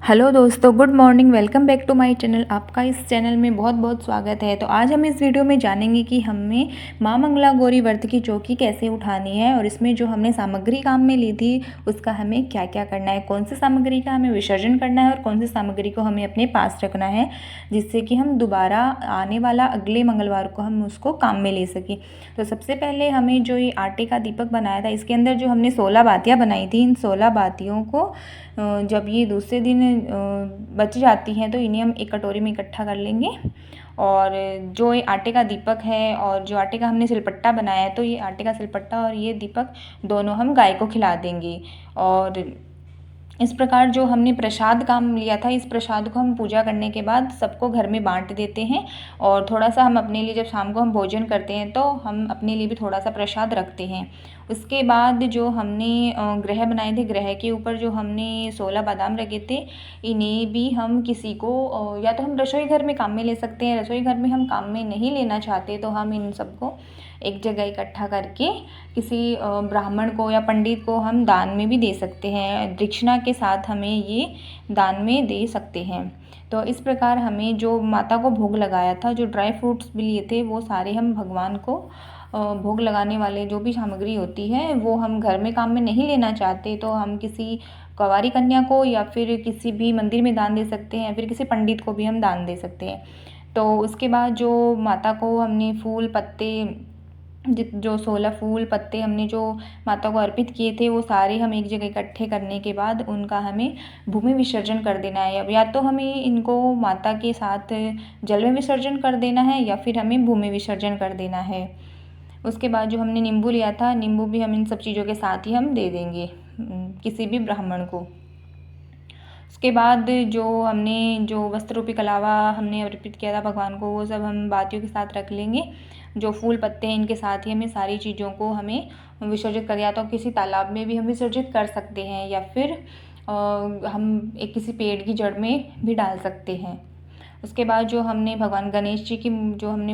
Hello दोस्तों, good morning. Welcome back to my channel. आपका इस चैनल में बहुत बहुत स्वागत है। तो आज हम इस वीडियो में जानेंगे कि हमें माँ मंगला गौरी व्रत की चौकी कैसे उठानी है और इसमें जो हमने सामग्री काम में ली थी उसका हमें क्या क्या करना है, कौन सी सामग्री का हमें विसर्जन करना है और कौन सी सामग्री को हमें अपने पास रखना है, जिससे कि हम दोबारा आने वाला अगले मंगलवार को हम उसको काम में ले सकें। तो सबसे पहले हमें जो ये आटे का दीपक बनाया था, इसके अंदर जो हमने 16 बातियाँ बनाई थी, इन 16 बातियों को जब ये दूसरे दिन बच जाती हैं तो इन्हें हम एक कटोरी में इकट्ठा कर लेंगे। और जो ये आटे का दीपक है और जो आटे का हमने सिलपट्टा बनाया है, तो ये आटे का सिलपट्टा और ये दीपक दोनों हम गाय को खिला देंगे। और इस प्रकार जो हमने प्रसाद काम लिया था, इस प्रसाद को हम पूजा करने के बाद सबको घर में बांट देते हैं। और थोड़ा सा हम अपने लिए, जब शाम को हम भोजन करते हैं तो हम अपने लिए भी थोड़ा सा प्रसाद रखते हैं। उसके बाद जो हमने ग्रह बनाए थे, ग्रह के ऊपर जो हमने 16 बादाम रखे थे, इन्हें भी हम किसी को या तो हम रसोई घर में काम में ले सकते हैं। रसोई घर में हम काम में नहीं लेना चाहते तो हम इन सबको एक जगह इकट्ठा करके किसी ब्राह्मण को या पंडित को हम दान में भी दे सकते हैं। दक्षिणा के साथ हमें ये दान में दे सकते हैं। तो इस प्रकार हमें जो माता को भोग लगाया था, जो ड्राई फ्रूट्स भी लिए थे, वो सारे हम भगवान को भोग लगाने वाले जो भी सामग्री होती है वो हम घर में काम में नहीं लेना चाहते तो हम किसी कुंवारी कन्या को या फिर किसी भी मंदिर में दान दे सकते हैं या फिर किसी पंडित को भी हम दान दे सकते हैं। तो उसके बाद जो माता को हमने फूल पत्ते, जो 16 फूल पत्ते हमने जो माता को अर्पित किए थे, वो सारे हम एक जगह इकट्ठे करने के बाद उनका हमें भूमि विसर्जन कर देना है। अब या तो हमें इनको माता के साथ जल में विसर्जन कर देना है या फिर हमें भूमि विसर्जन कर देना है। उसके बाद जो हमने नींबू लिया था, नींबू भी हम इन सब चीज़ों के साथ ही हम दे देंगे किसी भी ब्राह्मण को। उसके बाद जो हमने जो वस्त्र रूपी कलावा हमने अर्पित किया था भगवान को, वो सब हम बातियों के साथ रख लेंगे। जो फूल पत्ते हैं इनके साथ ही हमें सारी चीज़ों को हमें विसर्जित कर, या तो किसी तालाब में भी हम विसर्जित कर सकते हैं या फिर हम एक किसी पेड़ की जड़ में भी डाल सकते हैं। उसके बाद जो हमने भगवान गणेश जी की जो हमने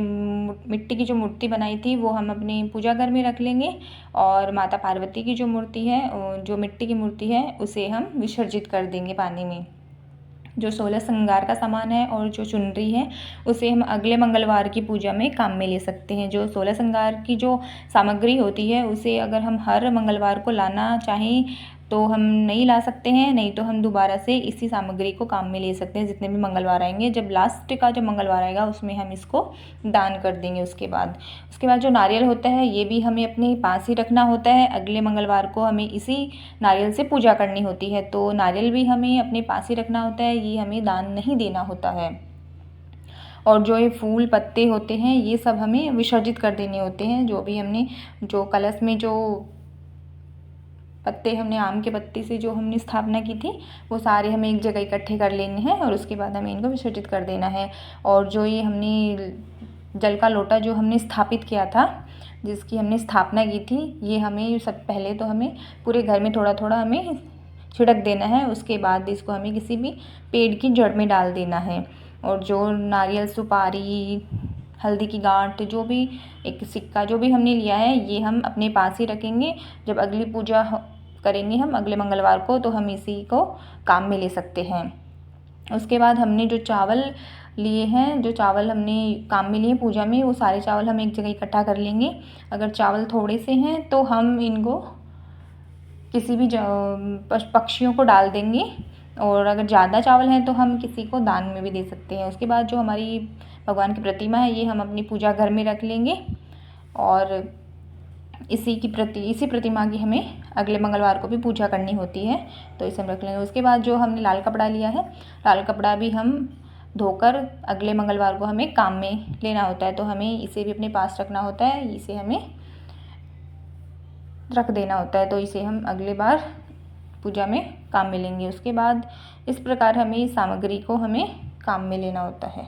मिट्टी की जो मूर्ति बनाई थी वो हम अपने पूजा घर में रख लेंगे। और माता पार्वती की जो मूर्ति है, जो मिट्टी की मूर्ति है, उसे हम विसर्जित कर देंगे पानी में। जो 16 श्रृंगार का सामान है और जो चुनरी है, उसे हम अगले मंगलवार की पूजा में काम में ले सकते हैं। जो 16 श्रृंगार की जो सामग्री होती है उसे अगर हम हर मंगलवार को लाना चाहें तो हम नहीं ला सकते हैं, नहीं तो हम दोबारा से इसी सामग्री को काम में ले सकते हैं जितने भी मंगलवार आएंगे। जब लास्ट का जो मंगलवार आएगा उसमें हम इसको दान कर देंगे। उसके बाद जो नारियल होता है ये भी हमें अपने पास ही रखना होता है। अगले मंगलवार को हमें इसी नारियल से पूजा करनी होती है, तो नारियल भी हमें अपने पास ही रखना होता है, ये हमें दान नहीं देना होता है। और जो ये फूल पत्ते होते हैं ये सब हमें विसर्जित कर देने होते हैं। जो भी हमने जो कलश में जो पत्ते हमने आम के पत्ते से जो हमने स्थापना की थी, वो सारे हमें एक जगह इकट्ठे कर लेने हैं और उसके बाद हमें इनको विसर्जित कर देना है। और जो ये हमने जल का लोटा जो हमने स्थापित किया था, जिसकी हमने स्थापना की थी, ये हमें सब पहले तो हमें पूरे घर में थोड़ा थोड़ा हमें छिड़क देना है। उसके बाद इसको हमें किसी भी पेड़ की जड़ में डाल देना है। और जो नारियल, सुपारी, हल्दी की गांठ, जो भी एक सिक्का जो भी हमने लिया है, ये हम अपने पास ही रखेंगे। जब अगली पूजा करेंगे हम अगले मंगलवार को तो हम इसी को काम में ले सकते हैं। उसके बाद हमने जो चावल लिए हैं, जो चावल हमने काम में लिए पूजा में, वो सारे चावल हम एक जगह इकट्ठा कर लेंगे। अगर चावल थोड़े से हैं तो हम इनको किसी भी पक्षियों को डाल देंगे, और अगर ज़्यादा चावल हैं तो हम किसी को दान में भी दे सकते हैं। उसके बाद जो हमारी भगवान की प्रतिमा है, ये हम अपनी पूजा घर में रख लेंगे और इसी प्रतिमा की हमें अगले मंगलवार को भी पूजा करनी होती है, तो इसे हम रख लेंगे। उसके बाद जो हमने लाल कपड़ा लिया है, लाल कपड़ा भी हम धोकर अगले मंगलवार को हमें काम में लेना होता है, तो हमें इसे भी अपने पास रखना होता है, इसे हमें रख देना होता है, तो इसे हम अगले बार पूजा में काम में लेंगे। उसके बाद इस प्रकार हमें इस सामग्री को हमें काम में लेना होता है।